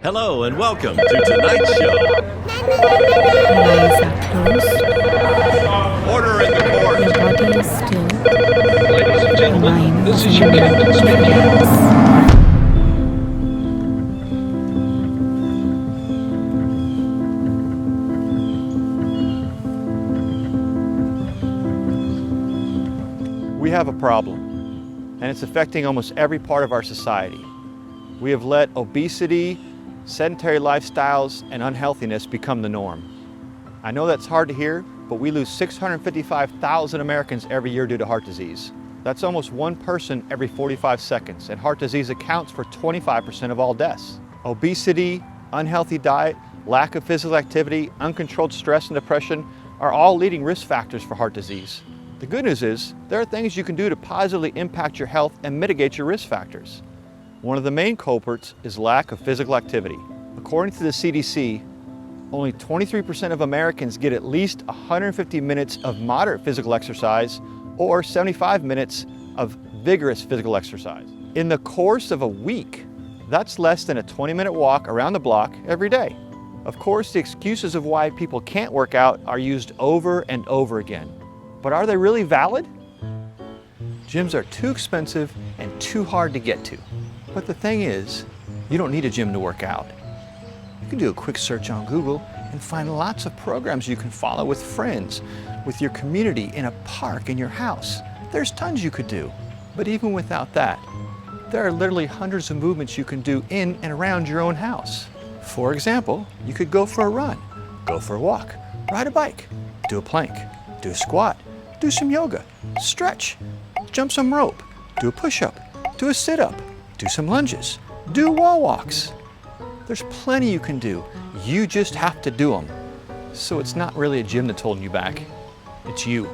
Hello and welcome to tonight's show. Eyes are closed. Order in the court. Your body is still. Ladies and Your gentlemen, mind this is is your captain speaking. We have a problem, and it's affecting almost every part of our society. We have let obesity, sedentary lifestyles, and unhealthiness become the norm. I know that's hard to hear, but we lose 655,000 Americans every year due to heart disease. That's almost one person every 45 seconds, and heart disease accounts for 25% of all deaths. Obesity, unhealthy diet, lack of physical activity, uncontrolled stress and depression are all leading risk factors for heart disease. The good news is, there are things you can do to positively impact your health and mitigate your risk factors. One of the main culprits is lack of physical activity. According to the CDC, only 23% of Americans get at least 150 minutes of moderate physical exercise or 75 minutes of vigorous physical exercise. In the course of a week, that's less than a 20-minute walk around the block every day. Of course, the excuses of why people can't work out are used over and over again. But are they really valid? Gyms are too expensive and too hard to get to. But the thing is, you don't need a gym to work out. You can do a quick search on Google and find lots of programs you can follow with friends, with your community, in a park, in your house. There's tons you could do. But even without that, there are literally hundreds of movements you can do in and around your own house. For example, you could go for a run, go for a walk, ride a bike, do a plank, do a squat, do some yoga, stretch, jump some rope, do a push-up, do a sit-up, do some lunges, do wall walks. There's plenty you can do. You just have to do them. So it's not really a gym that's holding you back. It's you.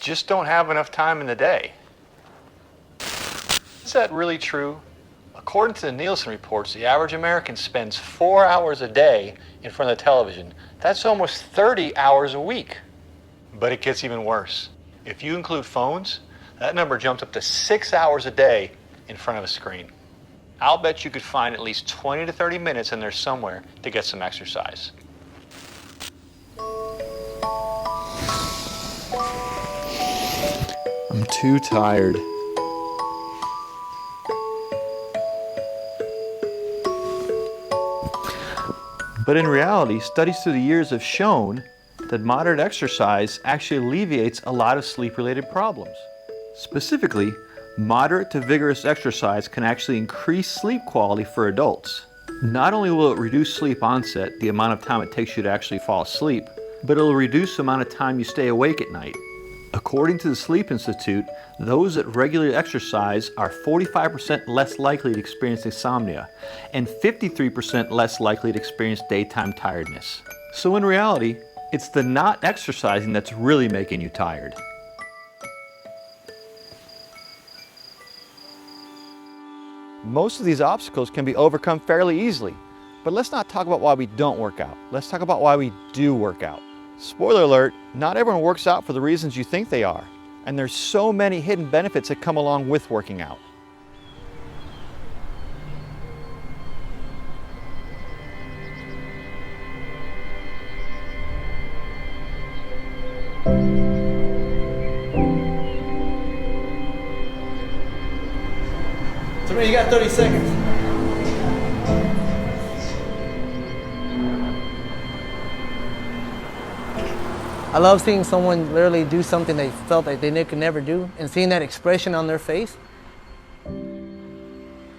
Just don't have enough time in the day. Is that really true? According to the Nielsen reports, the average American spends 4 hours a day in front of the television. That's almost 30 hours a week. But it gets even worse. If you include phones, that number jumps up to 6 hours a day in front of a screen. I'll bet you could find at least 20 to 30 minutes in there somewhere to get some exercise. I'm too tired. But in reality, studies through the years have shown that moderate exercise actually alleviates a lot of sleep-related problems. Specifically, moderate to vigorous exercise can actually increase sleep quality for adults. Not only will it reduce sleep onset, the amount of time it takes you to actually fall asleep, but it'll reduce the amount of time you stay awake at night. According to the Sleep Institute, those that regularly exercise are 45% less likely to experience insomnia and 53% less likely to experience daytime tiredness. So in reality, it's the not exercising that's really making you tired. Most of these obstacles can be overcome fairly easily, but let's not talk about why we don't work out. Let's talk about why we do work out. Spoiler alert, not everyone works out for the reasons you think they are, and there's so many hidden benefits that come along with working out. So you got 30 seconds. I love seeing someone literally do something they felt like they could never do, and seeing that expression on their face.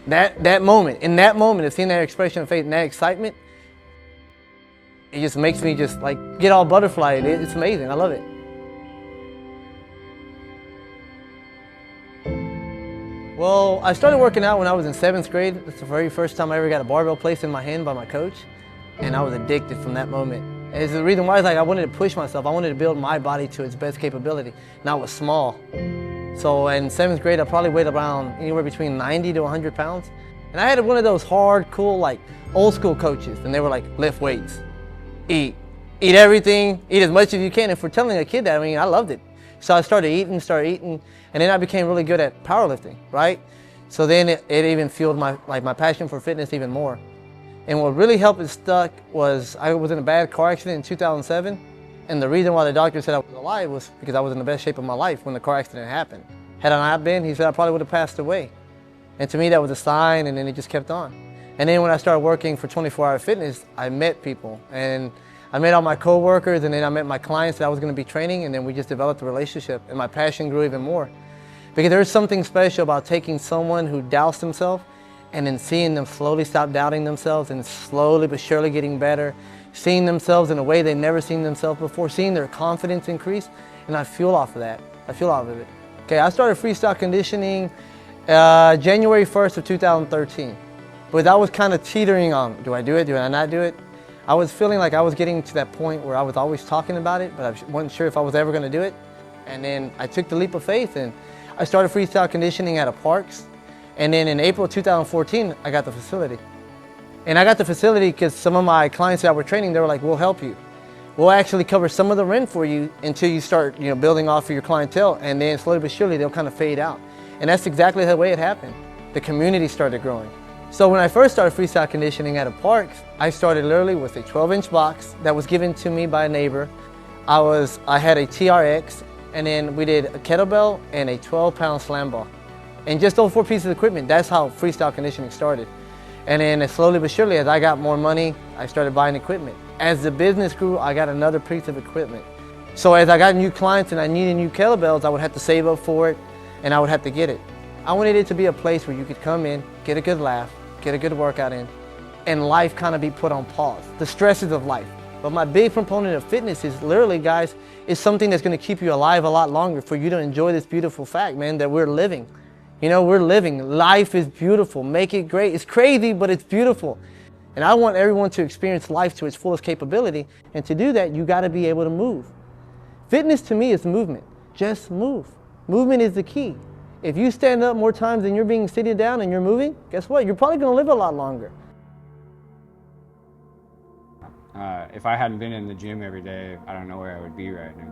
That moment of seeing that expression of faith and that excitement, it just makes me just like get all butterflied. It's amazing. I love it. Well, I started working out when I was in 7th grade. That's the very first time I ever got a barbell placed in my hand by my coach. And I was addicted from that moment. And it's the reason why I wanted to push myself. I wanted to build my body to its best capability. And I was small. So in 7th grade, I probably weighed around anywhere between 90 to 100 pounds. And I had one of those hard, cool, like old school coaches. And they were like, lift weights, eat everything, eat as much as you can. And for telling a kid that, I mean, I loved it. So I started eating, and then I became really good at powerlifting, right? So then it even fueled my passion for fitness even more. And what really helped it stuck was I was in a bad car accident in 2007. And the reason why the doctor said I was alive was because I was in the best shape of my life when the car accident happened. Had I not been, he said I probably would have passed away. And to me, that was a sign, and then it just kept on. And then when I started working for 24 Hour Fitness, I met people. And I met all my coworkers, and then I met my clients that I was going to be training, and then we just developed a relationship, and my passion grew even more. Because there's something special about taking someone who doubts themselves and then seeing them slowly stop doubting themselves and slowly but surely getting better, seeing themselves in a way they've never seen themselves before, seeing their confidence increase, and I fuel off of that. I fuel off of it. Okay, I started freestyle conditioning January 1st of 2013. But I was kind of teetering on, do I do it, do I not do it? I was feeling like I was getting to that point where I was always talking about it, but I wasn't sure if I was ever going to do it. And then I took the leap of faith, and I started freestyle conditioning at a Parks. And then in April 2014, I got the facility. And I got the facility because some of my clients that were training, they were like, we'll help you. We'll actually cover some of the rent for you until you start building off of your clientele, and then slowly but surely they'll kind of fade out. And that's exactly the way it happened. The community started growing. So when I first started freestyle conditioning at a Parks, I started literally with a 12-inch box that was given to me by a neighbor. I had a TRX, and then we did a kettlebell and a 12-pound slam ball. And just those 4 pieces of equipment, that's how freestyle conditioning started. And then slowly but surely, as I got more money, I started buying equipment. As the business grew, I got another piece of equipment. So as I got new clients and I needed new kettlebells, I would have to save up for it, and I would have to get it. I wanted it to be a place where you could come in, get a good laugh, get a good workout in, and life kind of be put on pause, the stresses of life. But my big proponent of fitness is literally, guys, is something that's going to keep you alive a lot longer for you to enjoy this beautiful fact, man, that we're living. We're living. Life is beautiful. Make it great. It's crazy, but it's beautiful. And I want everyone to experience life to its fullest capability. And to do that, you got to be able to move. Fitness to me is movement. Just move. Movement is the key. If you stand up more times than you're being sitting down and you're moving, guess what? You're probably going to live a lot longer. If I hadn't been in the gym every day, I don't know where I would be right now.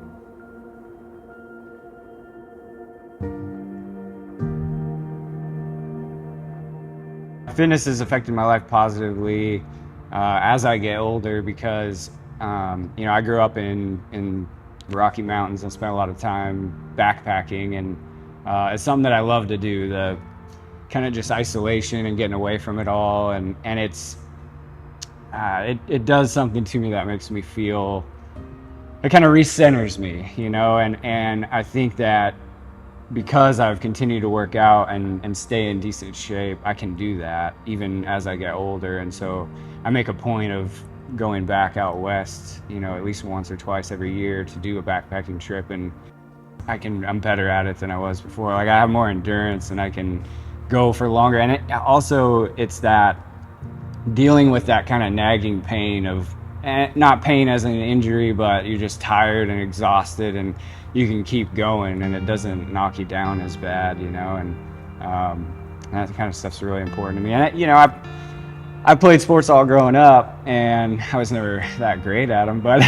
Fitness has affected my life positively as I get older because, I grew up in the Rocky Mountains and spent a lot of time backpacking, and it's something that I love to do, the kind of just isolation and getting away from it all, and it does something to me that makes me feel, it kind of recenters me, and I think that because I've continued to work out and stay in decent shape, I can do that even as I get older. And so I make a point of going back out west, at least once or twice every year to do a backpacking trip, and I'm better at it than I was before. Like, I have more endurance and I can go for longer. And it's that dealing with that kind of nagging pain of, not pain as an injury, but you're just tired and exhausted, and you can keep going and it doesn't knock you down as bad, and that kind of stuff's really important to me. And I played sports all growing up, and I was never that great at them, but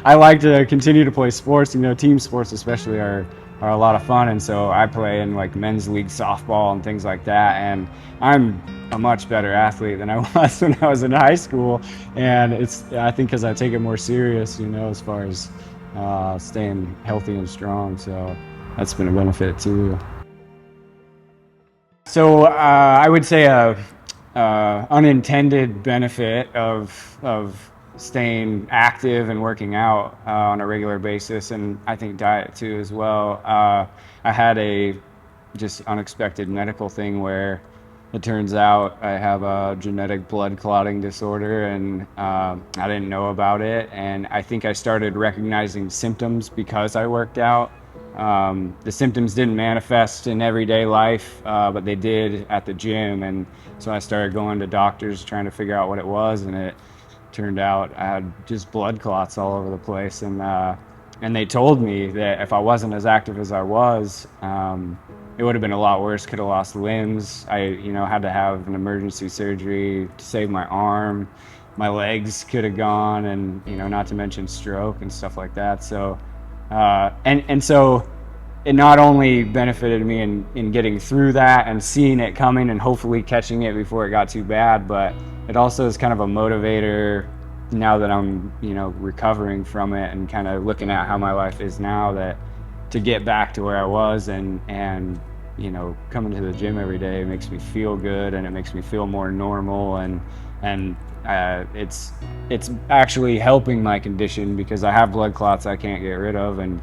I like to continue to play sports. Team sports especially are a lot of fun, and so I play in like men's league softball and things like that, and I'm a much better athlete than I was when I was in high school, and I think because I take it more serious, as far as staying healthy and strong, so that's been a benefit too. So I would say a unintended benefit of staying active and working out on a regular basis, and I think diet too as well. I had a just unexpected medical thing where it turns out I have a genetic blood clotting disorder, and I didn't know about it, and I think I started recognizing symptoms because I worked out. The symptoms didn't manifest in everyday life, but they did at the gym, and so I started going to doctors trying to figure out what it was, and it turned out I had just blood clots all over the place, and they told me that if I wasn't as active as I was, it would have been a lot worse. Could have lost limbs. I had to have an emergency surgery to save my arm. My legs could have gone, and not to mention stroke and stuff like that. So so it not only benefited me in getting through that and seeing it coming and hopefully catching it before it got too bad, but it also is kind of a motivator now that I'm, recovering from it and kind of looking at how my life is now, that to get back to where I was and coming to the gym every day makes me feel good, and it makes me feel more normal, and it's actually helping my condition because I have blood clots I can't get rid of, and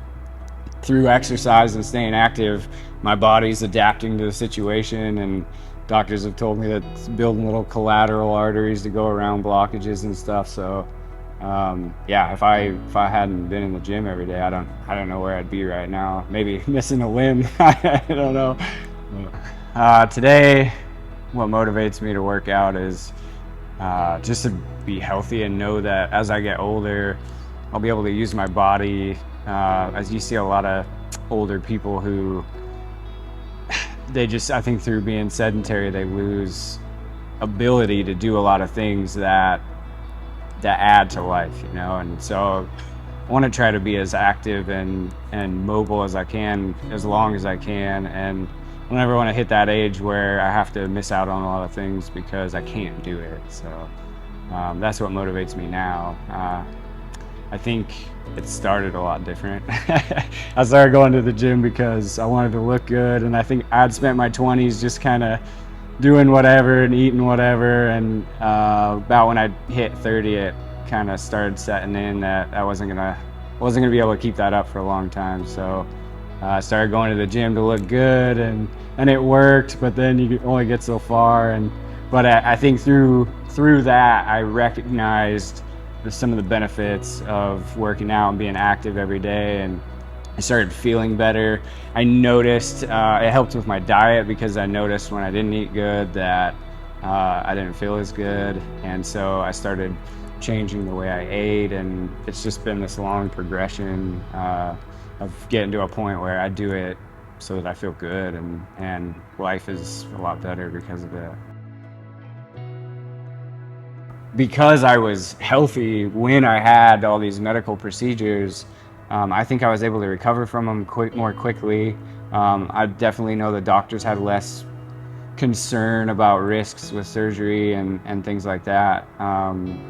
through exercise and staying active, my body's adapting to the situation, and doctors have told me that it's building little collateral arteries to go around blockages and stuff. So if I hadn't been in the gym every day, I don't know where I'd be right now. Maybe missing a limb. I don't know. Today, what motivates me to work out is just to be healthy and know that as I get older, I'll be able to use my body. As you see a lot of older people who I think through being sedentary, they lose ability to do a lot of things that add to life, and so I want to try to be as active and mobile as I can, as long as I can, and I never want to hit that age where I have to miss out on a lot of things because I can't do it. So that's what motivates me now. I think it started a lot different. I started going to the gym because I wanted to look good, and I think I'd spent my 20s just kind of doing whatever and eating whatever, and about when I hit 30, it kind of started setting in that I wasn't gonna be able to keep that up for a long time. So I started going to the gym to look good, and it worked, but then you only get so far. But I think through that, I recognized some of the benefits of working out and being active every day, and I started feeling better. I noticed it helped with my diet because I noticed when I didn't eat good that I didn't feel as good, and so I started changing the way I ate, and it's just been this long progression of getting to a point where I do it so that I feel good, and life is a lot better because of it. Because I was healthy when I had all these medical procedures, I think I was able to recover from them more quickly. I definitely know the doctors had less concern about risks with surgery and things like that,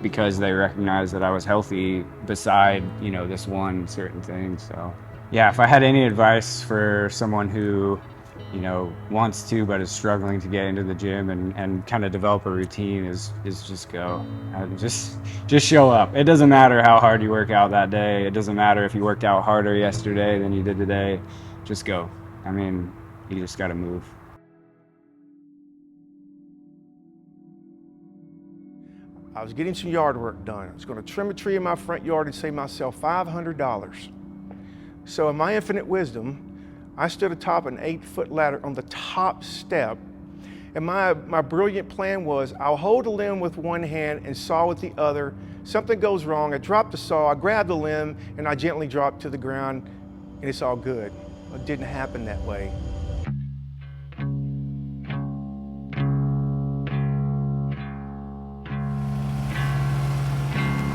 because they recognized that I was healthy beside, this one certain thing. So yeah, if I had any advice for someone who wants to but is struggling to get into the gym and kind of develop a routine, is just go. Just show up. It doesn't matter how hard you work out that day. It doesn't matter if you worked out harder yesterday than you did today. Just go. I mean, you just got to move. I was getting some yard work done. I was going to trim a tree in my front yard and save myself $500. So in my infinite wisdom, I stood atop an 8-foot ladder on the top step, and my brilliant plan was I'll hold a limb with one hand and saw with the other. Something goes wrong, I drop the saw, I grab the limb, and I gently drop to the ground, and it's all good. It didn't happen that way.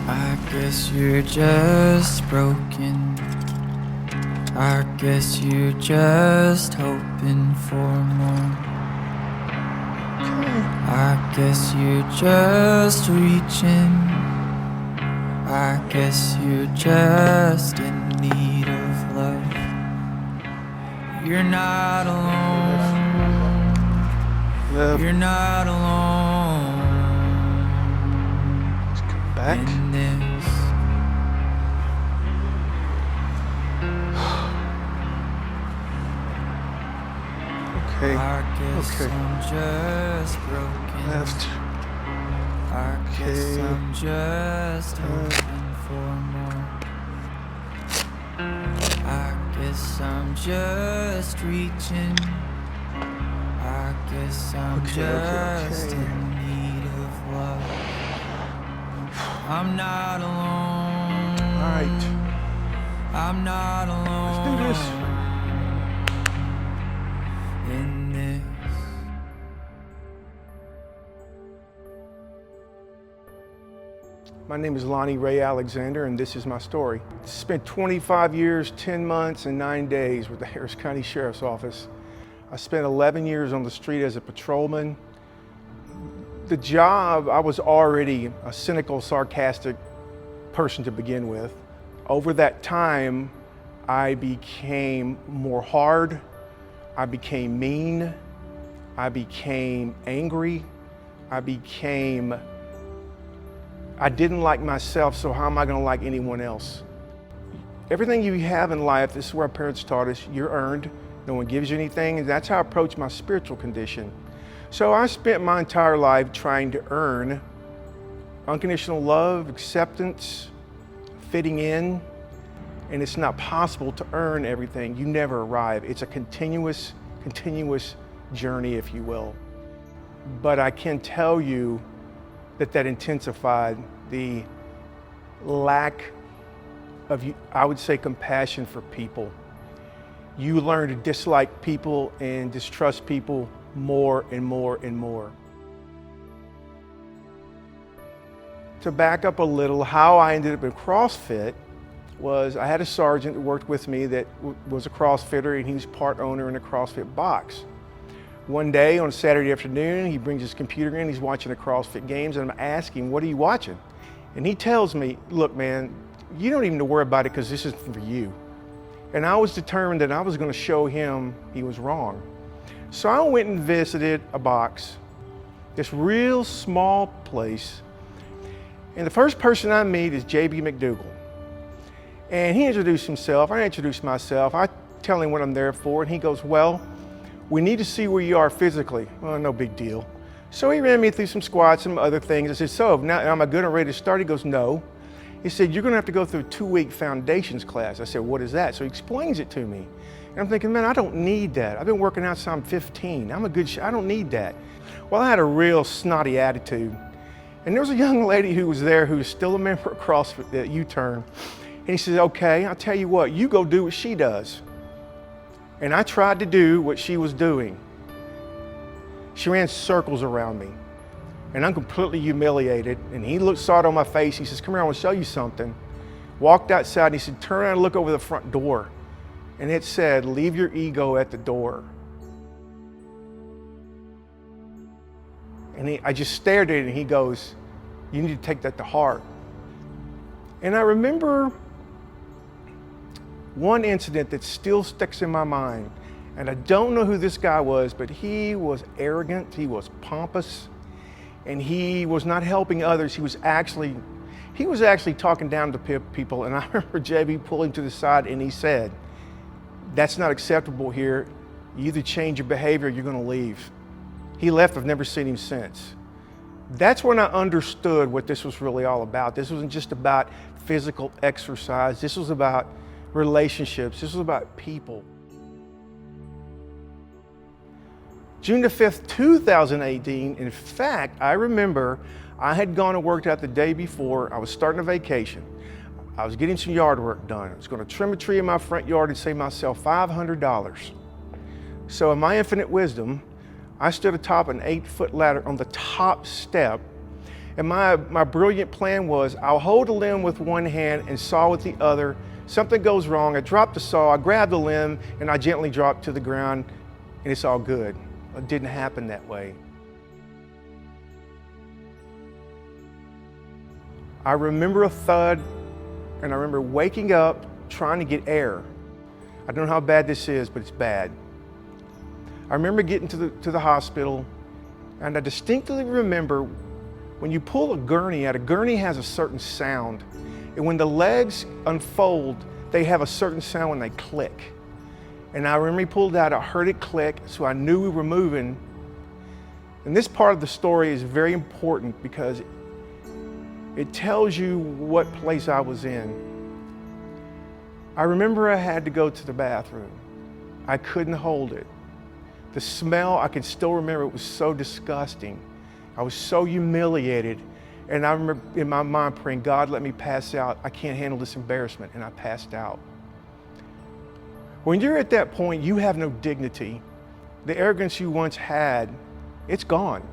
I guess you're just broken. I guess you're just hoping for more. I guess you're just reaching. I guess you're just in need of love. You're not alone. Left. You're not alone. Let's come back. In this. Okay. I guess Okay. I'm just broken. Left. I guess Okay. I'm just hoping for more. I guess I'm just reaching. I guess I'm just Okay. in need of love. I'm not alone. All right. I'm not alone. Let's do this. In this. My name is Lonnie Ray Alexander, and this is my story. I spent 25 years, 10 months, and 9 days with the Harris County Sheriff's Office. I spent 11 years on the street as a patrolman, The job, I was already a cynical, sarcastic person to begin with. Over that time, I became more hard, I became mean, I became angry, I didn't like myself, so how am I going to like anyone else? Everything you have in life, this is where our parents taught us, you're earned. No one gives you anything, and that's how I approach my spiritual condition. So I spent my entire life trying to earn unconditional love, acceptance, fitting in, and it's not possible to earn everything. You never arrive. It's a continuous journey, if you will. But I can tell you that intensified the lack of, I would say, compassion for people. You learn to dislike people and distrust people more and more and more. To back up a little, how I ended up in CrossFit was I had a sergeant that worked with me that was a CrossFitter, and he was part owner in a CrossFit box. One day on a Saturday afternoon, he brings his computer in, he's watching the CrossFit games, and I'm asking, what are you watching? And he tells me, look man, you don't even need to worry about it because this isn't for you. And I was determined that I was going to show him he was wrong. So I went and visited a box, this real small place. And the first person I meet is J.B. McDougal. And he introduced himself, I introduced myself, I tell him what I'm there for, and he goes, well, we need to see where you are physically. Well, no big deal. So he ran me through some squats, some other things. I said, so now am I good and ready to start? He goes, no. He said, you're gonna have to go through a 2-week foundations class. I said, what is that? So he explains it to me. And I'm thinking, man, I don't need that. I've been working out since I'm 15. I'm a good I don't need that. Well, I had a real snotty attitude. And there was a young lady who was there who was still a member of CrossFit at U-Turn. And he says, okay, I'll tell you what, you go do what she does. And I tried to do what she was doing. She ran circles around me. And I'm completely humiliated. And he saw it on my face. He says, come here, I want to show you something. Walked outside and he said, turn around and look over the front door. And it said, leave your ego at the door. And I just stared at it and he goes, you need to take that to heart. And I remember one incident that still sticks in my mind. And I don't know who this guy was, but he was arrogant, he was pompous, and he was not helping others. He was actually talking down to people. And I remember JB pulling to the side and he said, that's not acceptable here. You either change your behavior or you're gonna leave. He left, I've never seen him since. That's when I understood what this was really all about. This wasn't just about physical exercise. This was about relationships. This was about people. June the 5th, 2018, in fact, I remember I had gone and worked out the day before. I was starting a vacation. I was getting some yard work done. I was going to trim a tree in my front yard and save myself $500. So in my infinite wisdom, I stood atop an 8-foot ladder on the top step, and my brilliant plan was I'll hold a limb with one hand and saw with the other. Something goes wrong, I drop the saw, I grab the limb, and I gently drop to the ground, and it's all good. It didn't happen that way. I remember a thud, and I remember waking up trying to get air. I don't know how bad this is, but it's bad. I remember getting to the hospital, and I distinctly remember when you pull a gurney out, a gurney has a certain sound. And when the legs unfold, they have a certain sound when they click. And I remember he pulled out, I heard it click, so I knew we were moving. And this part of the story is very important because it tells you what place I was in. I remember I had to go to the bathroom. I couldn't hold it. The smell, I can still remember, it was so disgusting. I was so humiliated. And I remember in my mind praying, God, let me pass out. I can't handle this embarrassment. And I passed out. When you're at that point, you have no dignity. The arrogance you once had, it's gone.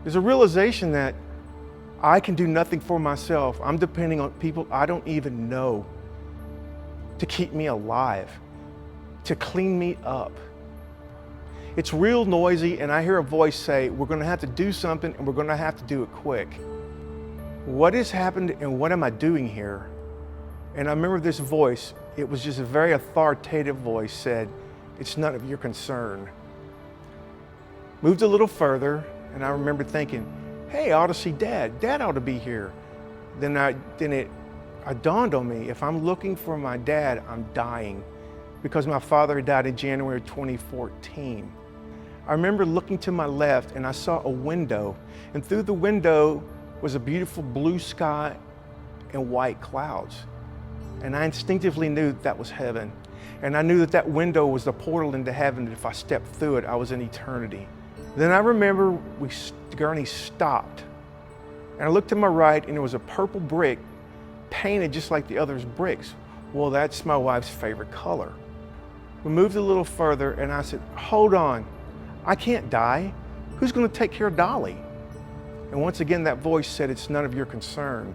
There's a realization that I can do nothing for myself. I'm depending on people I don't even know to keep me alive, to clean me up. It's real noisy, and I hear a voice say, we're gonna have to do something, and we're gonna have to do it quick. What has happened, and what am I doing here? And I remember this voice, it was just a very authoritative voice, said, it's none of your concern. Moved a little further, and I remember thinking, hey, I ought to see Dad. Dad ought to be here. Then it dawned on me, if I'm looking for my dad, I'm dying, because my father had died in January 2014. I remember looking to my left, and I saw a window, and through the window was a beautiful blue sky and white clouds. And I instinctively knew that was heaven. And I knew that that window was the portal into heaven, that if I stepped through it, I was in eternity. Then I remember the gurney stopped. And I looked to my right, and there was a purple brick painted just like the others' bricks. Well, that's my wife's favorite color. We moved a little further, and I said, hold on, I can't die. Who's gonna take care of Dolly? And once again, that voice said, it's none of your concern.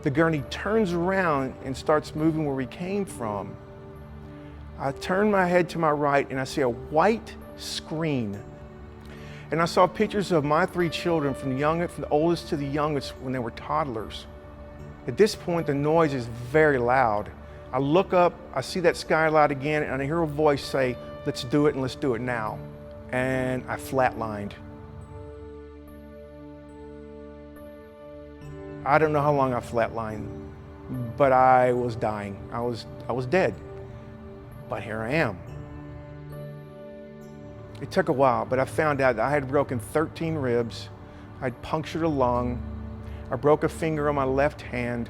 The gurney turns around and starts moving where we came from. I turn my head to my right, and I see a white screen. And I saw pictures of my 3 children, from the oldest to the youngest, when they were toddlers. At this point, the noise is very loud. I look up, I see that skylight again, and I hear a voice say, let's do it, and let's do it now. And I flatlined. I don't know how long I flatlined, but I was dying. I was dead. But here I am. It took a while, but I found out that I had broken 13 ribs. I'd punctured a lung. I broke a finger on my left hand.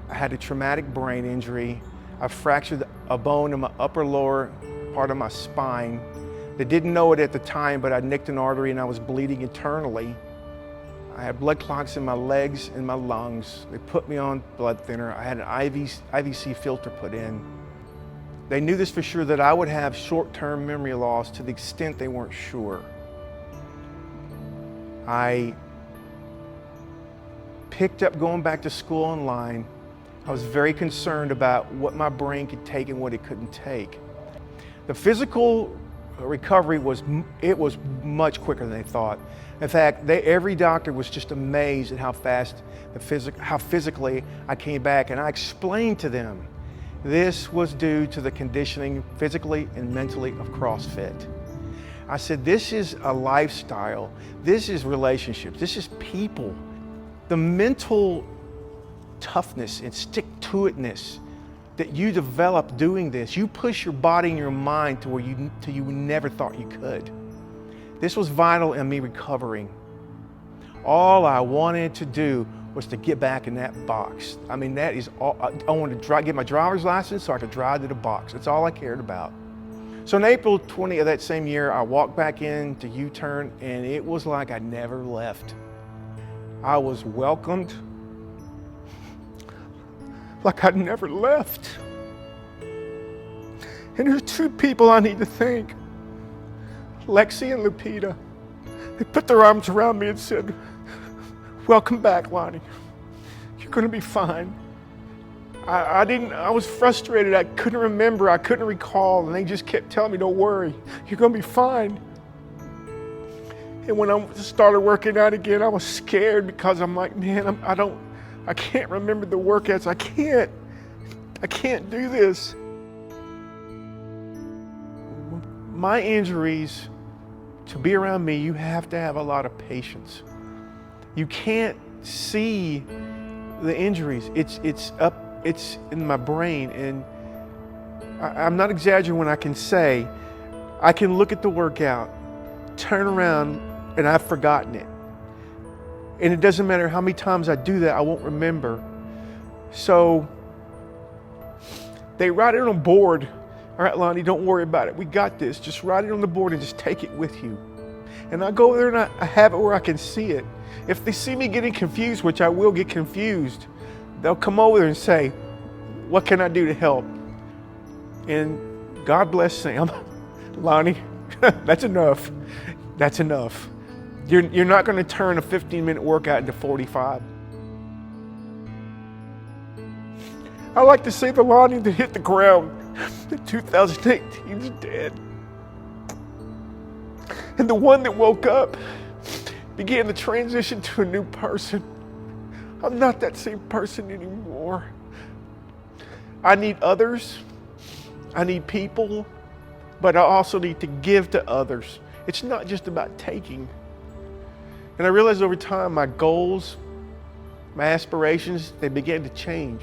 I had a traumatic brain injury. I fractured a bone in my upper lower part of my spine. They didn't know it at the time, but I nicked an artery and I was bleeding internally. I had blood clots in my legs and my lungs. They put me on blood thinner. I had an IVC filter put in. They knew this for sure, that I would have short-term memory loss to the extent they weren't sure. I picked up going back to school online. I was very concerned about what my brain could take and what it couldn't take. The physical recovery was much quicker than they thought. In fact, every doctor was just amazed at how fast, how physically I came back, and I explained to them this was due to the conditioning physically and mentally of CrossFit. I said, this is a lifestyle, this is relationships, this is people. The mental toughness and stick-to-itness that you develop doing this, you push your body and your mind to where you never thought you could. This was vital in me recovering. All I wanted to do was to get back in that box. I mean, that is all. I wanted to get my driver's license so I could drive to the box. That's all I cared about. So in April 20 of that same year, I walked back into U-Turn, and it was like I never left. I was welcomed like I'd never left. And there's 2 people I need to thank. Lexi and Lupita. They put their arms around me and said, welcome back, Lonnie. You're gonna be fine. I was frustrated. I couldn't remember, I couldn't recall, and they just kept telling me, don't worry, you're gonna be fine. And when I started working out again, I was scared because I'm like, man, I can't remember the workouts. I can't do this. My injuries, to be around me, you have to have a lot of patience. You can't see the injuries. It's in my brain, and I'm not exaggerating when I can say, I can look at the workout, turn around, and I've forgotten it. And it doesn't matter how many times I do that, I won't remember. So they write it on a board. All right, Lonnie, don't worry about it. We got this. Just write it on the board and just take it with you. And I go there and I have it where I can see it. If they see me getting confused, which I will get confused, they'll come over there and say, what can I do to help? And God bless Sam. Lonnie, that's enough. That's enough. You're not going to turn a 15-minute workout into 45. I like to say the Lonnie that hit the ground in 2018 is dead. And the one that woke up began to transition to a new person. I'm not that same person anymore. I need others. I need people, but I also need to give to others. It's not just about taking. And I realized over time my goals, my aspirations, they began to change.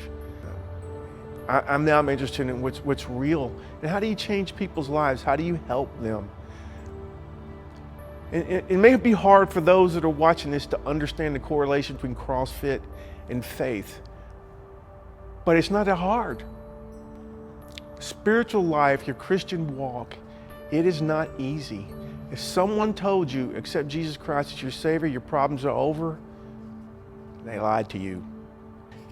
I'm now interested in what's real. And how do you change people's lives? How do you help them? It may be hard for those that are watching this to understand the correlation between CrossFit and faith, but it's not that hard. Spiritual life, your Christian walk, it is not easy. If someone told you, accept Jesus Christ as your Savior, your problems are over, they lied to you.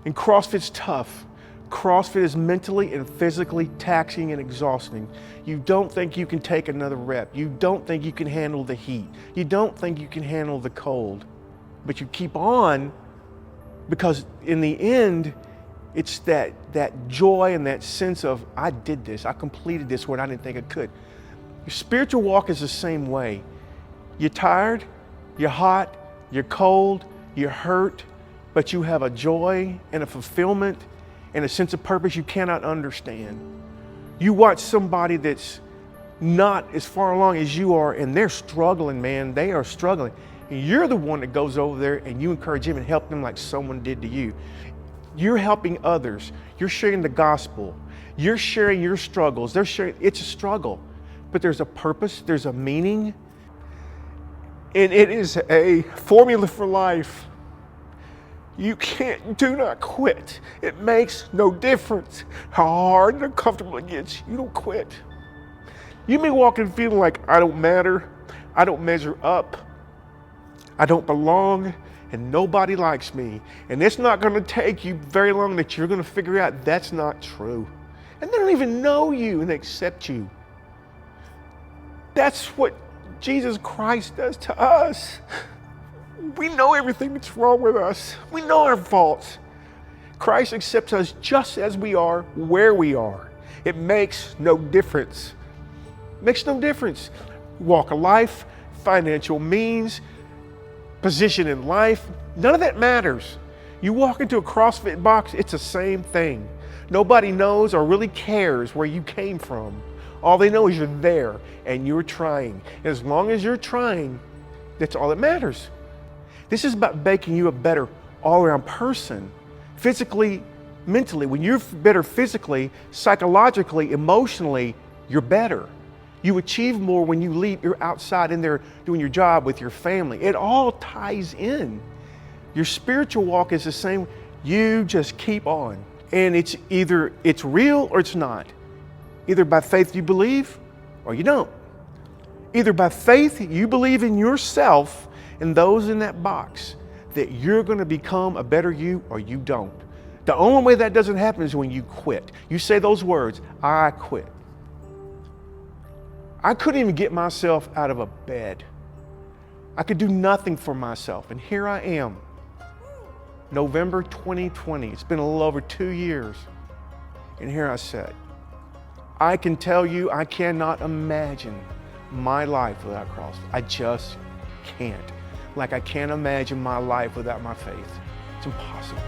And CrossFit's tough. CrossFit is mentally and physically taxing and exhausting. You don't think you can take another rep. You don't think you can handle the heat. You don't think you can handle the cold. But you keep on because in the end, it's that joy and that sense of, I did this, I completed this when I didn't think I could. Your spiritual walk is the same way. You're tired, you're hot, you're cold, you're hurt, but you have a joy and a fulfillment and a sense of purpose you cannot understand. You watch somebody that's not as far along as you are and they're struggling, man, they are struggling. And you're the one that goes over there and you encourage them and help them like someone did to you. You're helping others. You're sharing the gospel. You're sharing your struggles. They're sharing, it's a struggle, but there's a purpose, there's a meaning, and it is a formula for life. You do not quit. It makes no difference how hard and uncomfortable it gets. You don't quit. You may walk in feeling like, I don't matter, I don't measure up, I don't belong, and nobody likes me. And it's not going to take you very long that you're going to figure out that's not true. And they don't even know you and accept you. That's what Jesus Christ does to us. We know everything that's wrong with us. We know our faults. Christ accepts us just as we are, where we are. It makes no difference. It makes no difference. Walk of life, financial means, position in life, none of that matters. You walk into a CrossFit box, it's the same thing. Nobody knows or really cares where you came from. All they know is you're there and you're trying. And as long as you're trying, that's all that matters. This is about making you a better all-around person, physically, mentally. When you're better physically, psychologically, emotionally, you're better. You achieve more when you leave, you're outside in there doing your job with your family. It all ties in. Your spiritual walk is the same. You just keep on. And it's either it's real or it's not. Either by faith you believe or you don't. Either by faith you believe in yourself and those in that box that you're going to become a better you or you don't. The only way that doesn't happen is when you quit. You say those words, I quit. I couldn't even get myself out of a bed. I could do nothing for myself. And here I am, November 2020. It's been a little over 2 years. And here I sit. I can tell you, I cannot imagine my life without CrossFit. I just can't. Like I can't imagine my life without my faith. It's impossible.